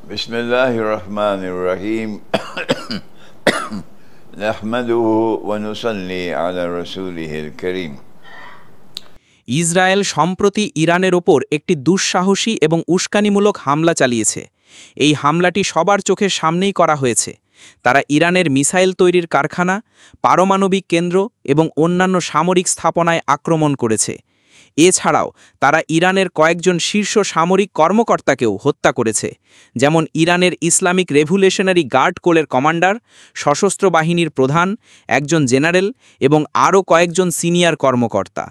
बिस्मिल्लाहिर्रहमानिर्रहीम नहमदुहु व नुसल्ली अला रसूलिहिल करीम। ইসরায়েল সম্প্রতি ইরানের ওপর একটি দুঃসাহসী এবং উস্কানিমূলক হামলা চালিয়েছে। এই হামলাটি সবার চোখের সামনেই করা হয়েছে। তারা ইরানের মিসাইল তৈরির কারখানা, পারমাণবিক কেন্দ্র এবং অন্যান্য সামরিক স্থাপনায় আক্রমণ করেছে। এছাড়াও তারা ইরানের কয়েকজন শীর্ষ সামরিক কর্মকর্তাকেও হত্যা করেছে, যেমন ইরানের ইসলামিক রেভলিউশনারি গার্ড কোরের কমান্ডার, সশস্ত্র বাহিনীর প্রধান, একজন জেনারেল এবং আরও কয়েকজন সিনিয়র কর্মকর্তা।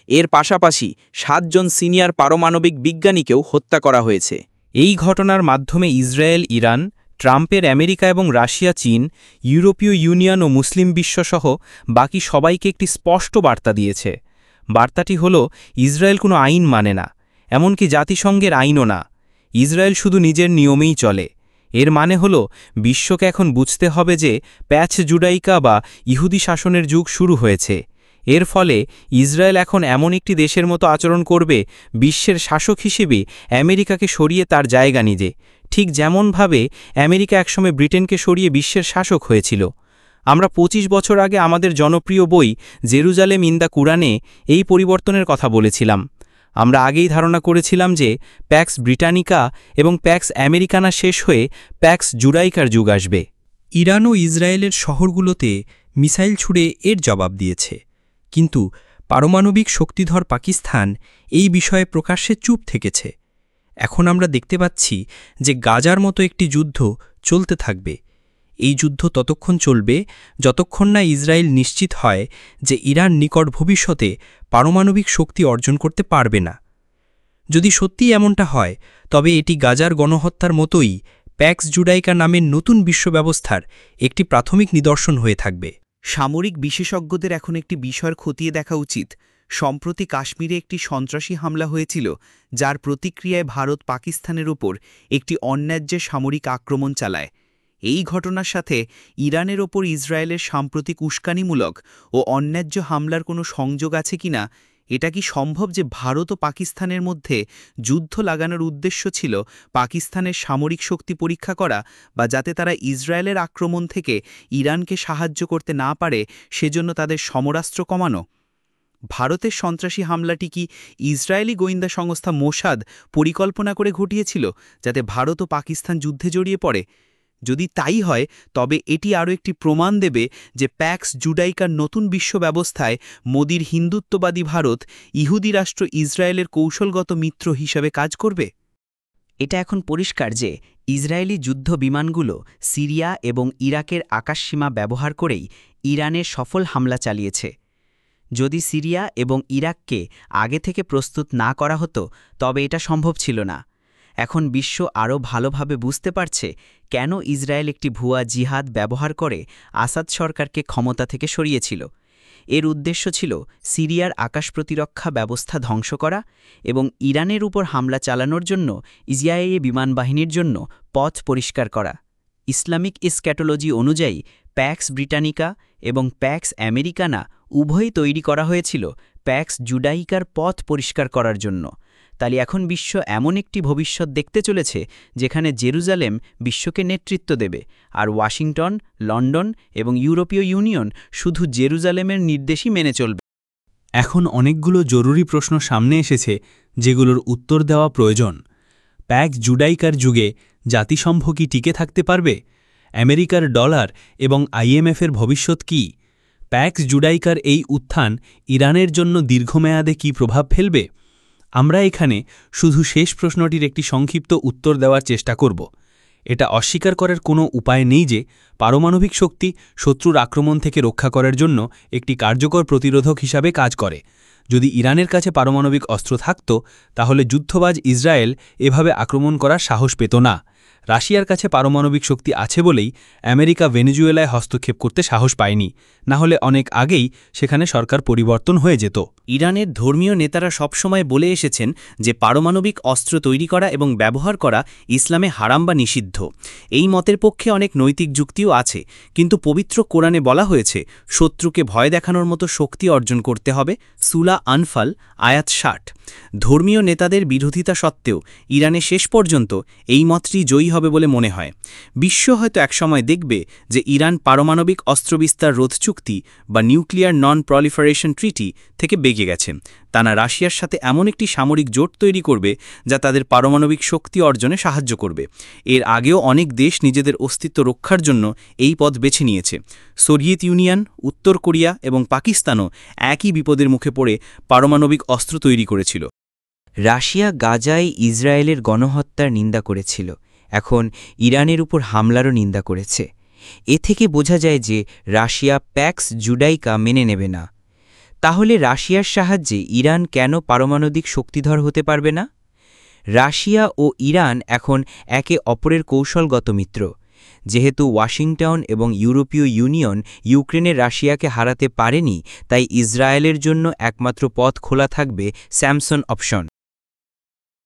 এর পাশাপাশি 7 জন সিনিয়র পারমাণবিক বিজ্ঞানীকেও হত্যা করা হয়েছে। এই ঘটনার মাধ্যমে ইসরায়েল, ইরান, ট্রাম্পের আমেরিকা এবং রাশিয়া, চীন, ইউরোপীয় ইউনিয়ন ও মুসলিম বিশ্বসহ বাকি সবাইকে একটি স্পষ্ট বার্তা দিয়েছে। বার্তাটি হল, ইসরায়েল কোনো আইন মানে না, এমনকি জাতিসংঘের আইনও না। ইসরায়েল শুধু নিজের নিয়মেই চলে। এর মানে হল, বিশ্বকে এখন বুঝতে হবে যে প্যাচ জুডাইকা বা ইহুদি শাসনের যুগ শুরু হয়েছে। এর ফলে ইসরায়েল এখন এমন একটি দেশের মতো আচরণ করবে, বিশ্বের শাসক হিসেবে আমেরিকাকে সরিয়ে তার জায়গা নিজে, ঠিক যেমনভাবে আমেরিকা একসময় ব্রিটেনকে সরিয়ে বিশ্বের শাসক হয়েছিল। আমরা 25 বছর আগে আমাদের জনপ্রিয় বই জেরুজালেম ইন দ্য কুরআনে এই পরিবর্তনের কথা বলেছিলাম। আমরা আগেই ধারণা করেছিলাম যে প্যাক্স ব্রিটানিকা এবং প্যাক্স আমেরিকানা শেষ হয়ে প্যাক্স জুডাইকার যুগ আসবে। ইরান ও ইসরায়েলের শহরগুলোতে মিসাইল ছুড়ে এর জবাব দিয়েছে, কিন্তু পারমাণবিক শক্তিধর পাকিস্তান এই বিষয়ে প্রকাশ্যে চুপ থেকেছে। এখন আমরা দেখতে পাচ্ছি যে গাজার মতো একটি যুদ্ধ চলতে থাকবে। এই যুদ্ধ ততক্ষণ চলবে যতক্ষণ না ইসরায়েল নিশ্চিত হয় যে ইরান নিকট ভবিষ্যতে পারমাণবিক শক্তি অর্জন করতে পারবে না। যদি সত্যি এমনটা হয়, তবে এটি গাজার গণহত্যার মতোই প্যাক্স জুডাইকা নামের নতুন বিশ্বব্যবস্থার একটি প্রাথমিক নিদর্শন হয়ে থাকবে। সামরিক বিশেষজ্ঞদের এখন একটি বিষয় খতিয়ে দেখা উচিত। সম্প্রতি কাশ্মীরে একটি সন্ত্রাসী হামলা হয়েছিল, যার প্রতিক্রিয়ায় ভারত পাকিস্তানের ওপর একটি অন্যায্য সামরিক আক্রমণ চালায়। এই ঘটনার সাথে ইরানের ওপর ইসরায়েলের সাম্প্রতিক উস্কানিমূলক ও অন্যায্য হামলার কোনো সংযোগ আছে কিনা? এটা কি সম্ভব যে ভারত ও পাকিস্তানের মধ্যে যুদ্ধ লাগানোর উদ্দেশ্য ছিল পাকিস্তানের সামরিক শক্তি পরীক্ষা করা, বা যাতে তারা ইসরায়েলের আক্রমণ থেকে ইরানকে সাহায্য করতে না পারে সেজন্য তাদের সমরাস্ত্র কমানো? ভারতের সন্ত্রাসী হামলাটি কি ইসরায়েলি গোয়েন্দা সংস্থা মোসাদ পরিকল্পনা করে ঘটিয়েছিল, যাতে ভারত ও পাকিস্তান যুদ্ধে জড়িয়ে পড়ে? যদি তাই হয়, তবে এটি আরও একটি প্রমাণ দেবে যে প্যাক্স জুডাইকার নতুন বিশ্ব ব্যবস্থায় মোদির হিন্দুত্ববাদী ভারত ইহুদি রাষ্ট্র ইসরায়েলের কৌশলগত মিত্র হিসাবে কাজ করবে। এটা এখন পরিষ্কার যে ইসরায়েলি যুদ্ধ বিমানগুলো সিরিয়া এবং ইরাকের আকাশসীমা ব্যবহার করেই ইরানের সফল হামলা চালিয়েছে। যদি সিরিয়া এবং ইরাককে আগে থেকে প্রস্তুত না করা হতো, তবে এটা সম্ভব ছিল না। এখন বিশ্ব আরও ভালোভাবে বুঝতে পারছে কেন ইসরায়েল একটি ভুয়া জিহাদ ব্যবহার করে আসাদ সরকারকে ক্ষমতা থেকে সরিয়েছিল। এর উদ্দেশ্য ছিল সিরিয়ার আকাশ প্রতিরক্ষা ব্যবস্থা ধ্বংস করা এবং ইরানের উপর হামলা চালানোর জন্য ইসরায়েলি বিমানবাহিনীর জন্য পথ পরিষ্কার করা। ইসলামিক স্ক্যাটোলজি অনুযায়ী প্যাক্স ব্রিটানিকা এবং প্যাক্স আমেরিকানা উভয়ই তৈরি করা হয়েছিল প্যাক্স জুডাইকার পথ পরিষ্কার করার জন্য। তাই এখন বিশ্ব এমন একটি ভবিষ্যৎ দেখতে চলেছে যেখানে জেরুজালেম বিশ্বকে নেতৃত্ব দেবে, আর ওয়াশিংটন, লন্ডন এবং ইউরোপীয় ইউনিয়ন শুধু জেরুজালেমের নির্দেশই মেনে চলবে। এখন অনেকগুলো জরুরি প্রশ্ন সামনে এসেছে, যেগুলোর উত্তর দেওয়া প্রয়োজন। প্যাক্স জুডাইকার যুগে জাতিসংঘ কি টিকে থাকতে পারবে? আমেরিকার ডলার এবং IMFের ভবিষ্যৎ কি? প্যাক্স জুডাইকার এই উত্থান ইরানের জন্য দীর্ঘমেয়াদে কি প্রভাব ফেলবে? আমরা এখানে শুধু শেষ প্রশ্নটির একটি সংক্ষিপ্ত উত্তর দেওয়ার চেষ্টা করব। এটা অস্বীকার করার কোনো উপায় নেই যে পারমাণবিক শক্তি শত্রুর আক্রমণ থেকে রক্ষা করার জন্য একটি কার্যকর প্রতিরোধক হিসাবে কাজ করে। যদি ইরানের কাছে পারমাণবিক অস্ত্র থাকত, তাহলে যুদ্ধবাজ ইসরায়েল এভাবে আক্রমণ করার সাহস পেত না। রাশিয়ার কাছে পারমাণবিক শক্তি আছে বলেই আমেরিকা ভেনেজুয়েলায় হস্তক্ষেপ করতে সাহস পায়নি, না হলে অনেক আগেই সেখানে সরকার পরিবর্তন হয়ে যেত। ইরানের ধর্মীয় নেতারা সবসময় বলে এসেছেন যে পারমাণবিক অস্ত্র তৈরি করা এবং ব্যবহার করা ইসলামে হারাম বা নিষিদ্ধ। এই মতের পক্ষে অনেক নৈতিক যুক্তিও আছে, কিন্তু পবিত্র কোরআনে বলা হয়েছে শত্রুকে ভয় দেখানোর মতো শক্তি অর্জন করতে হবে। সূরা আনফাল আয়াত 60। ধর্মীয় নেতাদের বিরোধিতা সত্ত্বেও ইরানে শেষ পর্যন্ত এই মতটি জয়ী হবে বলে মনে হয়। বিশ্ব হয়তো একসময় দেখবে যে ইরান পারমাণবিক অস্ত্রবিস্তার রোধ চুক্তি বা নিউক্লিয়ার নন প্রলিফারেশন ট্রিটি থেকে বেগে গেছে। তারা রাশিয়ার সাথে এমন একটি সামরিক জোট তৈরি করবে যা তাদের পারমাণবিক শক্তি অর্জনে সাহায্য করবে। এর আগেও অনেক দেশ নিজেদের অস্তিত্ব রক্ষার জন্য এই পথ বেছে নিয়েছে। সোভিয়েত ইউনিয়ন, উত্তর কোরিয়া এবং পাকিস্তানও একই বিপদের মুখে পড়ে পারমাণবিক অস্ত্র তৈরি করেছিল। রাশিয়া গাজায় ইসরায়েলের গণহত্যার নিন্দা করেছিল, এখন ইরানের উপর হামলারও নিন্দা করেছে। এ থেকে বোঝা যায় যে রাশিয়া প্যাক্স জুডাইকা মেনে নেবে না। তাহলে রাশিয়ার সাহায্যে ইরান কেন পারমাণবিক শক্তিধর হতে পারবে না? রাশিয়া ও ইরান এখন একে অপরের কৌশলগত মিত্র। যেহেতু ওয়াশিংটন এবং ইউরোপীয় ইউনিয়ন ইউক্রেনে রাশিয়াকে হারাতে পারেনি, তাই ইসরায়েলের জন্য একমাত্র পথ খোলা থাকবে স্যামসন অপশন।